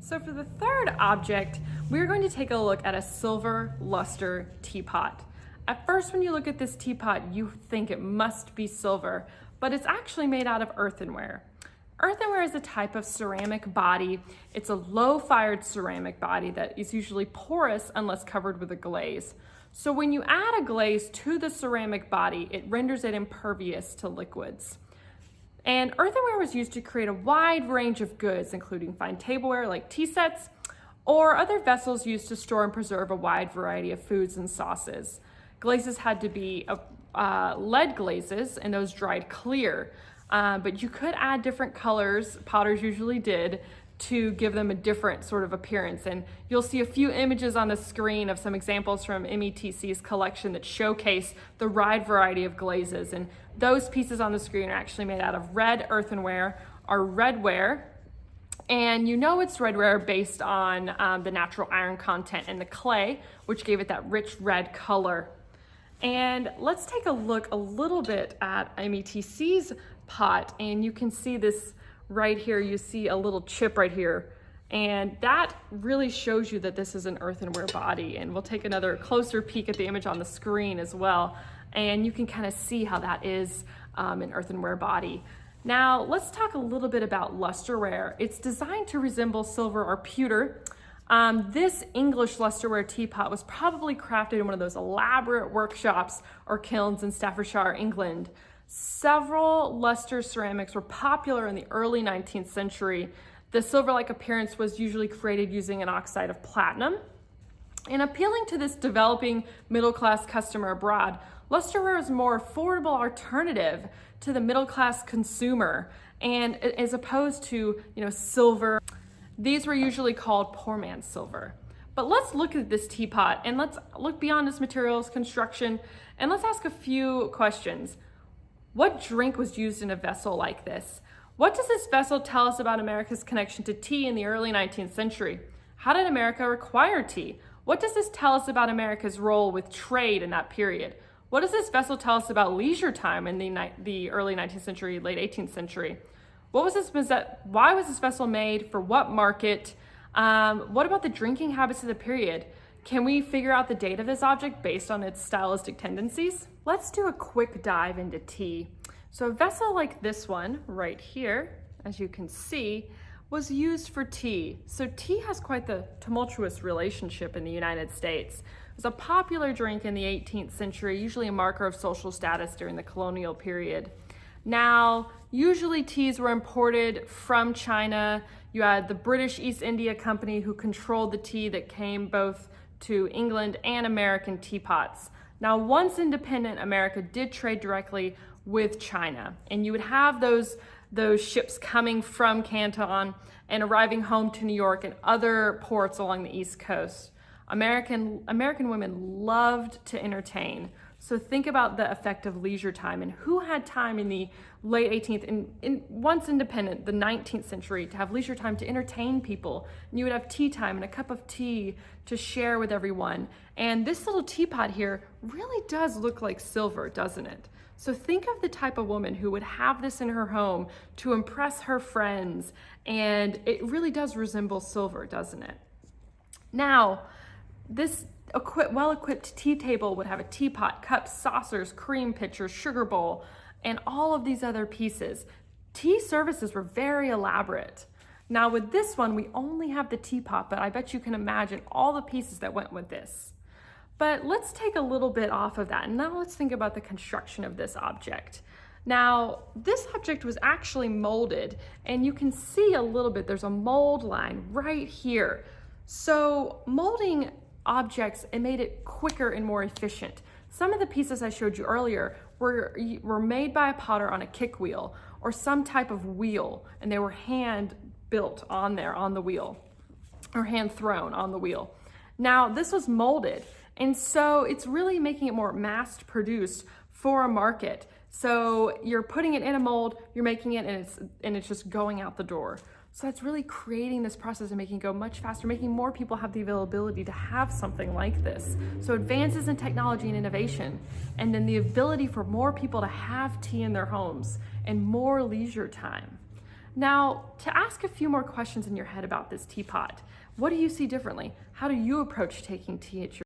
So for the third object, we're going to take a look at a silver luster teapot. At first, when you look at this teapot, you think it must be silver, but it's actually made out of earthenware. Earthenware is a type of ceramic body. It's a low-fired ceramic body that is usually porous unless covered with a glaze. So when you add a glaze to the ceramic body, it renders it impervious to liquids. And earthenware was used to create a wide range of goods, including fine tableware like tea sets, or other vessels used to store and preserve a wide variety of foods and sauces. Glazes had to be lead glazes, and those dried clear. But you could add different colors, potters usually did, to give them a different sort of appearance. And you'll see a few images on the screen of some examples from METC's collection that showcase the wide variety of glazes. And those pieces on the screen are actually made out of red earthenware or redware. And you know it's redware based on the natural iron content in the clay, which gave it that rich red color. And let's take a look a little bit at METC's pot, and you can see this right here. You see a little chip right here, and that really shows you that this is an earthenware body. And we'll take another closer peek at the image on the screen as well, and you can kind of see how that is an earthenware body. Now let's talk a little bit about lusterware. It's designed to resemble silver or pewter. This English lusterware teapot was probably crafted in one of those elaborate workshops or kilns in Staffordshire, England. Several luster ceramics were popular in the early 19th century. The silver-like appearance was usually created using an oxide of platinum. In appealing to this developing middle-class customer abroad, lusterware is a more affordable alternative to the middle-class consumer, and as opposed to, silver. These were usually called poor man's silver. But let's look at this teapot, and let's look beyond its materials, construction, and let's ask a few questions. What drink was used in a vessel like this? What does this vessel tell us about America's connection to tea in the early 19th century? How did America require tea? What does this tell us about America's role with trade in that period? What does this vessel tell us about leisure time in the early 19th century, late 18th century? Why was this vessel made? For what market? What about the drinking habits of the period? Can we figure out the date of this object based on its stylistic tendencies? Let's do a quick dive into tea. So a vessel like this one right here, as you can see, was used for tea. So tea has quite the tumultuous relationship in the United States. It was a popular drink in the 18th century, usually a marker of social status during the colonial period. Now, usually teas were imported from China. You had the British East India Company who controlled the tea that came both to England and American teapots. Now, once independent, America did trade directly with China, and you would have those ships coming from Canton and arriving home to New York and other ports along the East Coast. American women loved to entertain. So think about the effect of leisure time, and who had time in the late 18th and once independent, the 19th century, to have leisure time to entertain people. And you would have tea time and a cup of tea to share with everyone. And this little teapot here really does look like silver, doesn't it? So think of the type of woman who would have this in her home to impress her friends, and it really does resemble silver, doesn't it? Now, this well-equipped tea table would have a teapot, cups, saucers, cream pitcher, sugar bowl, and all of these other pieces. Tea services were very elaborate. Now with this one, we only have the teapot, but I bet you can imagine all the pieces that went with this. But let's take a little bit off of that, and now let's think about the construction of this object. Now, this object was actually molded, and you can see a little bit, there's a mold line right here. So molding objects, it made it quicker and more efficient. Some of the pieces I showed you earlier were made by a potter on a kick wheel or some type of wheel, and they were hand built on the wheel, or hand thrown on the wheel. Now this was molded, and so it's really making it more mass produced for a market. So you're putting it in a mold, you're making it, and it's just going out the door. So that's really creating this process and making it go much faster, making more people have the availability to have something like this. So advances in technology and innovation, and then the ability for more people to have tea in their homes and more leisure time. Now, to ask a few more questions in your head about this teapot, what do you see differently? How do you approach taking tea at your